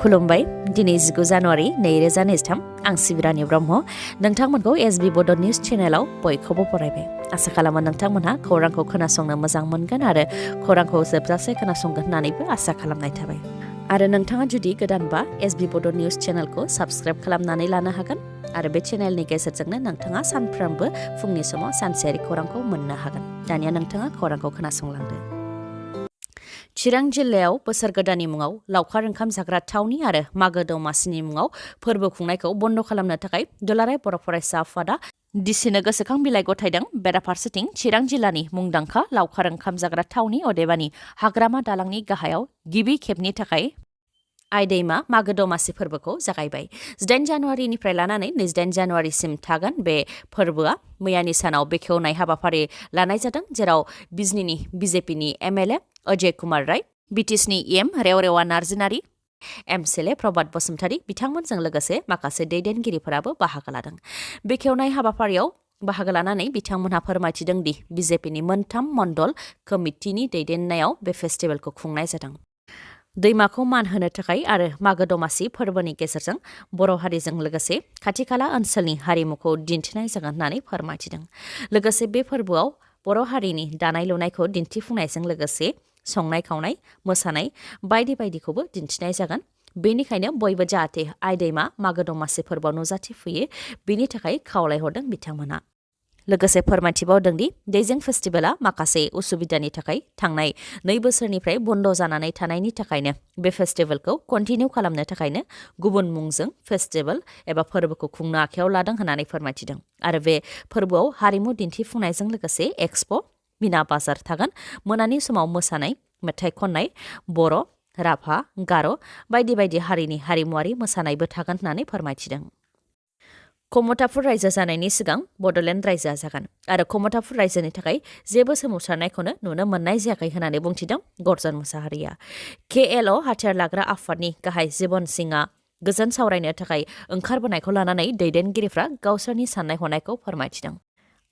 खुलुमबाय दिनै 19 जानुवारि 2023 आं सिबिरानि ब्रह्म नोंथांमोनखौ एसबी बड निउज चेनेलाव बयखौबो बरायबाय आसा खालामो नोंथांमोनहा खौरांखौ खोनासंनो मोजां मोनगोन आरो खौरांखौ जोबजासे खोनासंगोन होननानैबो आसा खालामनाय थाबाय आरो नोंथाङा जुदि गोदानबा एसबी बड निउज चेनेलखौ साबस्क्राइब खालामनानै लानो हागोन आरो बे चेनेलनि गेजेरजोंनो नोंथाङा सानफ्रोमबो फुंनि समाव सानसेयारि खौरांखौ मोननो हागोन दानिया नोंथाङा खौरांखौ खोनासंलांदो चिरां जिल्लायाव बोसोर गोदाननि मुङाव लावखार ओंखाम जाग्रा थावनि आरो मागो दमासिनि मुङाव फोरबो खुंनायखौ बन्द खालामनो थाखाय दुलाराय बर' फरायसा आफादा डिसिनो गोसोखां बिलाइ गथायदों बेराफारसेथिं चिरां जिल्लानि मुंदांखा लावखार ओंखाम जाग्रा थावनि अदेबानि हाग्रामा दालांनि गाहायाव गिबि खेबनि थाखाय आइदैमा मागो दमासि फोरबोखौ जागायबाय 18 जानुवारिनिफ्राय लानानै 28 जानुवारिसिम थागोन बे फोरबोआ मैयानि सानाव बेखेवनाय हाबाफारि लानाय जादों जेराव बिजनीनि बिजेपिनि एमएलए अजय कुमार राय बिटिसिनि एम रेवरेवा नार्जिनारि एमसिएलए प्रभात बसुमतारी बिथांमोनजों लोगोसे माखासे दैदेनगिरिफोराबो बाहागो लादों बेखेवनाय हाबाफारियाव बाहागो लानानै बिथांमोनहा फोरमायथिदों दि बिजेपिनि मोनथाम मण्डल कमिटिनि दैदेननायाव बे फेस्टिभेलखौ खुंनाय जादों दैमाखौ मान होनो थाखाय आरो मागो दमासि फोरबोनि गेजेरजों बर' हारिजों लोगोसे खाथि खाला ओनसोलनि हारिमुखौ दिन्थिनाय जागोन होननानै फोरमायथिदों लोगोसे बे फोरबोआव बर' हारिनि दानाय लुनायखौ दिन्थिफुंनायजों लोगोसे संनाय खावनाय मोसानाय बायदि बायदिखौबो दिन्थिनाय जागोन बेनिखायनो बयबो जाहाथे आइदैमा मागो दमासि फोरबोआव नुजाथिफैयो बेनि थाखाय खावलायहरदों बिथांमोना लोगोसे फोरमायथिबावदों दि दैजिं फेस्टिभेला माखासे उसुबिदानि थाखाय थांनाय 2 बोसोरनिफ्राय बन्द जानानै थानायनि थाखायनो बे फेस्टिभेलखौ कन्टिनिउ खालामनो थाखायनो गुबुन मुंजों फेस्टिभेल एबा फोरबोखौ खुंनो आखायाव लादों होननानै फोरमायथिदों आरो बे फोरबोआव हारिमु दिन्थिफुंनायजों लोगोसे एक्सपो मिना बाजार थागोन मोनानि समाव मोसानाय मेथाइ खननाय बर' राभा गार' बायदि बायदि हारिनि हारिमुआरि मोसानायबो थागोन होननानै फोरमायथिदों कमतापुर रायजो जानायनि सिगां बड'लेण्ड रायजोआ जागोन आरो कमतापुर रायजोनि थाखाय जेबो सोमावसारनायखौनो नुनो मोननाय जायाखै होननानै बुंथिदों गर्जन मुसाहारिया केएलअ हाथियार लाग्रा आफादनि गाहाय जीवन सिंहआ गोजोन सावरायनो थाखाय ओंखारबोनायखौ लानानै दैदेनगिरिफ्रा गावसोरनि साननाय हनायखौ फोरमायथिदों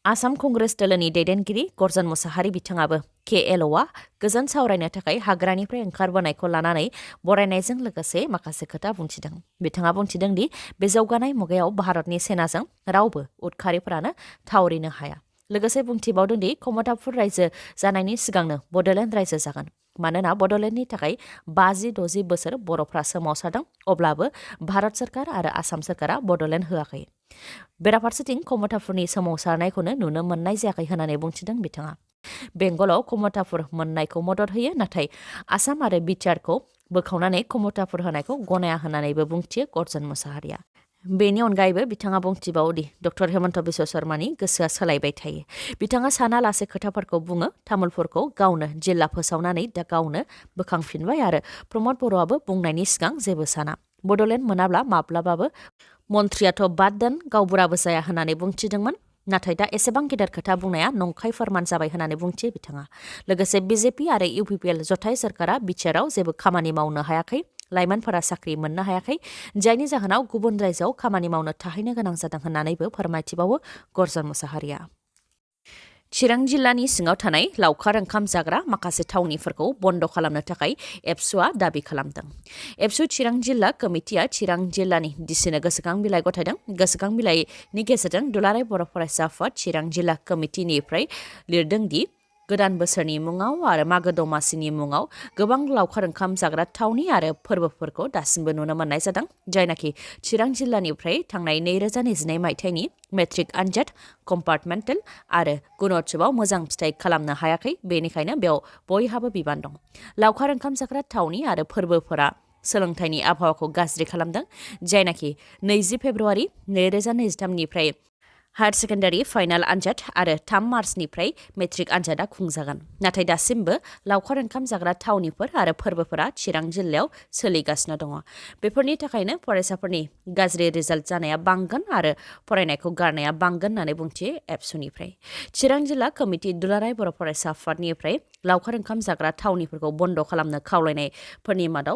आसाम कंग्रेस दोलोनि दैदेनगिरि गर्जन मुसाहारि बिथाङाबो केएलअआ गोजोन सावरायनो थाखाय हाग्रानिफ्राय ओंखारबोनायखौ लानानै बरायनायजों लोगोसे माखासे खोथा बुंथिदों बिथाङा बुंथिदों दि बे जौगानाय मुगायाव भारतनि सेनाजों रावबो उदखारिफोरानो थावरिनो हाया लोगोसे बुंथिबावदों दि कमतापुर रायजो जानायनि सिगांनो बड'लेण्ड रायजो जागोन मानोना बड'लेण्डनि थाखाय 50-60 बोसोर बर'फ्रा सोमावसारदों अब्लाबो भारत सरकार आरो आसाम सरकारा बड'लेण्ड होआखै बेराफारसेथिं कमतापुरनि सोमावसारनायखौनो नुनो मोननाय जायाखै होननानै बुंथिदों बिथाङा बेंगलाव कमतापुर मोननायखौ मदद होयो नाथाय आसाम आरो बिटिआरखौ बोखावनानै कमतापुर होनायखौ गनाया होननानैबो बुंथियो गर्जन मुसाहारिया बेनि अनगायैबो बिथाङा बुंथिबावदि डक्टर हेमन्त बिश्व शर्मानि गोसोआ सोलायबाय थायो बिथाङा सानालासे खोथाफोरखौ बुङो तामुलपुरखौ गावनो जिल्ला फोसावनानै दा गावनो बोखांफिनबाय आरो प्रमद बर'आबो बुंनायनि सिगां जेबो साना बड'लेण्ड मोनाब्ला माब्लाबाबो मन्थ्रियाथ' बाद दोन गावबुराबो जाया होननानै बुंथिदोंमोन नाथाय दा एसेबां गेदेर खोथा बुंनाया नंखाय फोरमान जाबाय होननानै बुंथियो बिथाङा लोगोसे बिजेपि आरो इउपिपिएल जथाय सरकारा बिटिआरआव जेबो खामानि मावनो हायाखै लाइमोनफोरा साख्रि मोननो हायाखै जायनि जाहोनाव गुबुन रायजोआव खामानि मावनो थाहैनो गोनां जादों होननानैबो फोरमायथिबावो गर्जन मुसाहारिया चिरां जिल्लानि सिङाव थानाय लावखार ओंखाम जाग्रा माखासे थावनिफोरखौ बन्द खालामनो थाखाय एबसुआ दाबि खालामदों एबसु चिरां जिल्ला कमिटिया चिरां जिल्लानि डिसिनो गोसोखां बिलाइ गथायदों गोसोखां बिलाइनि गेजेरजों दुलाराय बर' फरायसा आफाद चिरां जिल्ला कमिटिनिफ्राय लिरदों दि गोदान बोसोरनि मुङाव आरो मागो दमासिनि मुङाव गोबां लावखार ओंखाम जाग्रा थावनि आरो फोरबोफोरखौ दासिमबो नुनो मोननाय जादों जायनाखि चिरां जिल्लानिफ्राय थांनाय 2022 मायथाइनि मेट्रिक आनजाद कम्पार्टमेन्टेल आरो गुणोत्सवआव मोजां फिथाइ खालामनो हायाखै बेनिखायनो बेयाव बयहाबो बिबान दं लावखार ओंखाम जाग्रा थावनि आरो फोरबोफोरा सोलोंथाइनि आबहावाखौ गाज्रि खालामदों जायनाखि 20 फेब्रुवारि 2023निफ्राय हायार सेकेन्डारि फाइनाल आनजाद आरो 3 मार्चनिफ्राय मेट्रिक आनजादा खुंजागोन नाथाय दासिमबो लावखार ओंखाम जाग्रा थावनिफोर आरो फोरबोफोरा चिरां जिल्लायाव सोलिगासिनो दङ बेफोरनि थाखायनो फरायसाफोरनि गाज्रि रिजाल्ट जानाया बांगोन आरो फरायनायखौ गारनाया बांगोन होननानै बुंथियो एबसुनिफ्राय चिरां जिल्ला कमिटि दुलाराय बर' फरायसा आफादनिफ्राय लावखार ओंखाम जाग्रा थावनिफोरखौ बन्द खालामनो खावलायनायफोरनि मादाव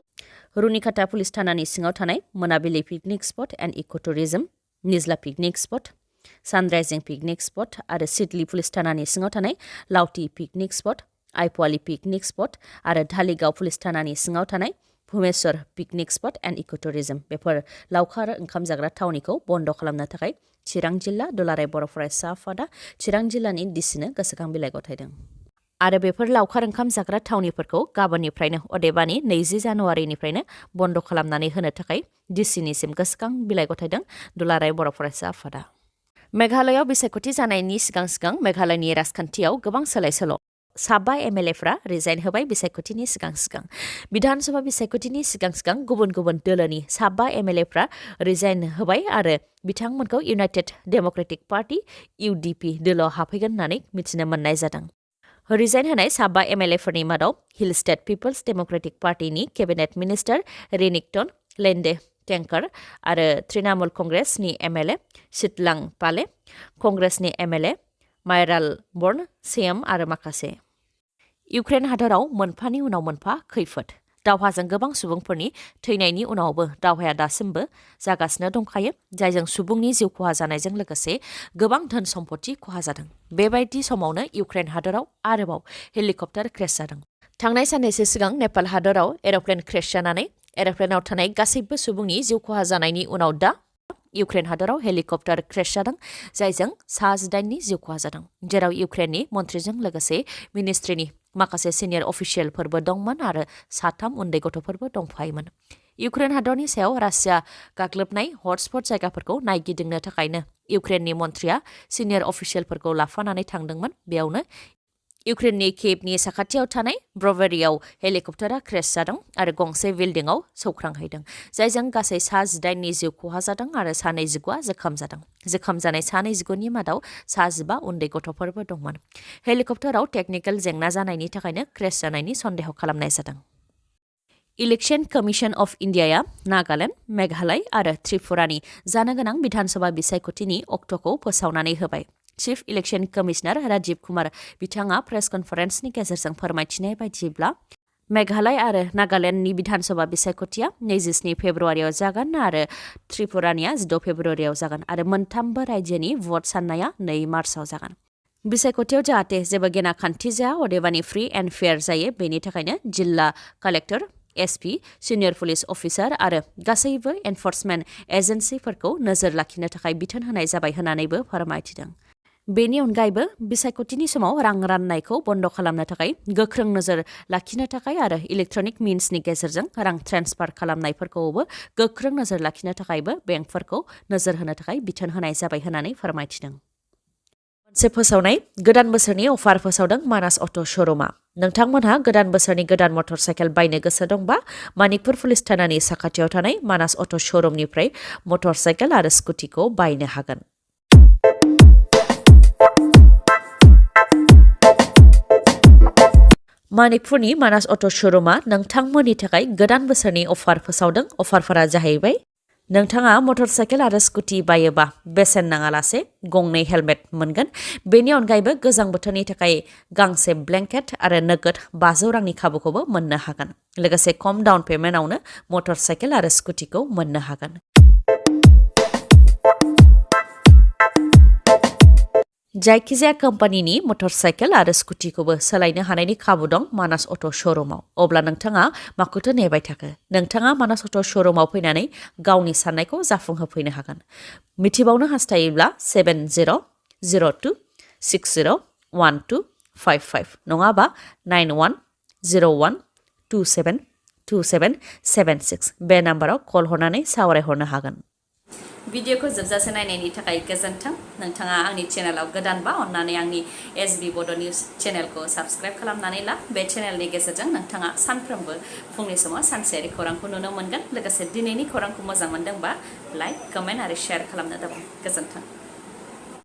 रुनिकाटा पुलिस थानानि सिङाव थानाय मोनाबिलि picnic spot and eco' tourism निज्ला पिकनिक स्पट सानराइजिं पिकनिक स्पट आरो सिडली पुलिस थानानि सिङाव थानाय लावथि पिकनिक स्पट आइपुवालि पिकनिक स्पट आरो धालिगाव पुलिस थानानि सिङाव थानाय Bhumeshwar picnic spot and ecotourism बेफोर लावखार ओंखाम जाग्रा थावनिखौ बन्द खालामनो थाखाय चिरां जिल्ला दुलाराय बर' फरायसा आफादा चिरां जिल्लानि डिसिनो गोसोखां बिलाइ गथायदों। आरो बेफोर लावखार ओंखाम जाग्रा थावनिफोरखौ गाबोननिफ्रायनो अदेबानि 20 जानुवारिनिफ्रायनो बन्द खालामनानै होनो थाखाय डिसिनिसिम गोसोखां बिलाइ गथायदों दुलाराय बर' फरायसा आफादा। मेघालयआव बिसायख'थि जानायनि सिगां मेघालयनि राजखान्थियाव गोबां सोलाय-सोल'। 7 एमएलएफ्रा रिजाइन होबाय बिसायख'थिनि सिगां बिधानसभा बिसायख'थिनि सिगां गुबुन दोलोनि 7 एमएलएफ्रा रिजाइन होबाय आरो बिथांमोनखौ इउनाइटेड डेम'क्रेटिक पार्टी UDP दोलोआव हाबफैगोन होननानै मिथिनो मोननाय जादों। रिजाइन होनाय 7 एमएलएफोरनि मादाव हिल स्टेट पिपल्स डेम'क्रेटिक पार्टीनि केबिनेट मिनिस्टार रेनिक्टन लेन्डे टेंकार आरो तृणमूल कंग्रेसनि एमएलए सितलां पाले, कंग्रेसनि एमएलए मायराल बर्न सेम आरो माखासे। इउक्रेन हादराव मोनफानि उनाव मोनफा खैफोद। दावहाजों गोबां सुबुंफोरनि थैनायनि उनावबो दावहाया दासिमबो जागासिनो दंखायो, जायजों सुबुंनि जिउ खहा जानायजों लोगोसे गोबां धोन सम्पति खहा जादों। बेबायदि समावनो इउक्रेन हादराव आरोबाव हेलिकप्टार क्रेश जादों। थांनाय साननैसो सिगां नेपाल हादराव एर'प्लेन क्रेश जानानै एर'प्लेनाव थानाय गासैबो सुबुंनि जिउ खहा जानायनि उनाव दा इउक्रेन हादराव हेलिकप्टार क्रेश जादों, जायजों 18नि जिउ खहा जादों, जेराव इउक्रेननि मन्थ्रिजों लोगोसे मिनिस्ट्रिनि माखासे सिनियर अफिसियेलफोरबो दंमोन आरो 3 उन्दै गथ'फोरबो दंफायोमोन। इउक्रेन हादरनि सायाव रासिया गाग्लोबनाय हटस्पट जायगाफोरखौ नायगिदिंनो थाखायनो इउक्रेननि मन्थ्रिया सिनियर अफिसियेलफोरखौ लाफानानै थांदोंमोन। बेयावनो इउक्रेननि कियेभनि साखाथियाव थानाय ब्रभेरियाव हेलिकप्टारा क्रेश जादों आरो गंसे बिल्डिंआव सौख्रांहैदों, जायजों गासै 18नि जिउ खहा जादों आरो 25 जोखोम जादों। जोखोम जानाय 25नि मादाव 15 उन्दै गथ'फोरबो दंमोन। हेलिकप्टाराव टेकनिकेल जेंना जानायनि थाखायनो क्रेश जानायनि सन्देह खालामनाय जादों। इलेक्शन कमिशन अफ इन्डियाया नागालेन्ड, मेघालय आरो त्रिपुरानि जानो गोनां बिधानसभा बिसायख'थिनि अक्ट'खौ फोसावनानै होबाय। Chief election commissioner Rajiv Kumar बिथाङा प्रेस कन्फारेन्सनि गेजेरजों फोरमायथिनाय बायदिब्ला मेघालय आरो नागालेन्डनि बिधानसभा बिसायख'थिया 27 फेब्रुवारियाव जागोन आरो त्रिपुरानिया 16 फेब्रुवारियाव जागोन आरो मोनथामबो रायजोनि भट साननाया 2 मार्चआव जागोन। बिसायख'थियाव जाहाथे जेबो गेना खान्थि जाया, अदेबानि फ्रि एन्ड फेयार जायो, बेनि थाखायनो जिल्ला collector, SP, senior police officer आरो गासैबो एनफर्समेन्ट एजेन्सिफोरखौ नोजोर लाखिनो थाखाय बिथोन होनाय जाबाय होननानैबो फोरमायथिदों। बेनि अनगायैबो बिसायख'थिनि समाव रां राननायखौ बन्द खालामनो थाखाय गोख्रों नोजोर लाखिनो थाखाय आरो इलेक्ट्रनिक मिन्सनि गेजेरजों रां ट्रेन्सफार खालामनायफोरखौबो गोख्रों नोजोर लाखिनो थाखायबो बेंकफोरखौ नोजोर होनो थाखाय बिथोन होनाय जाबाय होननानै फोरमायथिदों। मोनसे फोसावनाय गोदान बोसोरनि अफार फोसावदों मानास अट' श'रुमा। नोंथांमोनहा गोदान बोसोरनि गोदान मटर साइकेल बायनो गोसो दंबा मानिकपुर पुलिस थानानि साखाथियाव थानाय मानास अट' श'रुमनिफ्राय मटर साइकेल आरो स्कुटिखौ बायनो हागोन। मानिकपुरनि मानास अट' श'रुमा नोंथांमोननि थाखाय गोदान बोसोरनि अफार फोसावदों। अफारफोरा जाहैबाय नोंथाङा मटर साइकेल आरो स्कुटि बायोबा बेसेन नाङालासे गंनै हेलमेट मोनगोन। बेनि अनगायैबो गोजां बोथोरनि थाखाय गांसे ब्लेंकेट आरो नोगोद 500 रांनि खाबुखौबो मोननो हागोन। लोगोसे खम डाउन पेमेन्टआवनो मटर साइकेल आरो स्कुटिखौ मोननो हागोन। जायखिजाया कम्पानिनि मटर साइकेल आरो स्कुटिखौबो सोलायनो हानायनि खाबु दं मानास अट' श'रुमाव। अब्ला नोंथाङा माखौथो नेबाय थाखो? नोंथाङा मानास अट' श'रुमाव फैनानै गावनि साननायखौ जाफुंहोफैनो हागोन। मिथिबावनो हास्थायोब्ला 7002601255 नङाबा 9101272776 बे नाम्बाराव कल हरनानै सावरायहरनो हागोन। भिडिअखौ जोबजासे नायनायनि थाखाय गोजोन्थों। नोंथाङा आंनि चेनेलाव गोदानबा अन्नानै आंनि SB बड' निउस चेनेलखौ साबस्क्राइब खालामनानै ला। बे चेनेलनि गेजेरजों नोंथाङा सानफ्रोमबो फुंनि समाव सानसेयारि खौरांखौ नुनो मोनगोन। लोगोसे दिनैनि खौरांखौ मोजां मोनदोंबा लाइक, कमेन्ट आरो शेयार खालामनो दाबाव। गोजोन्थों।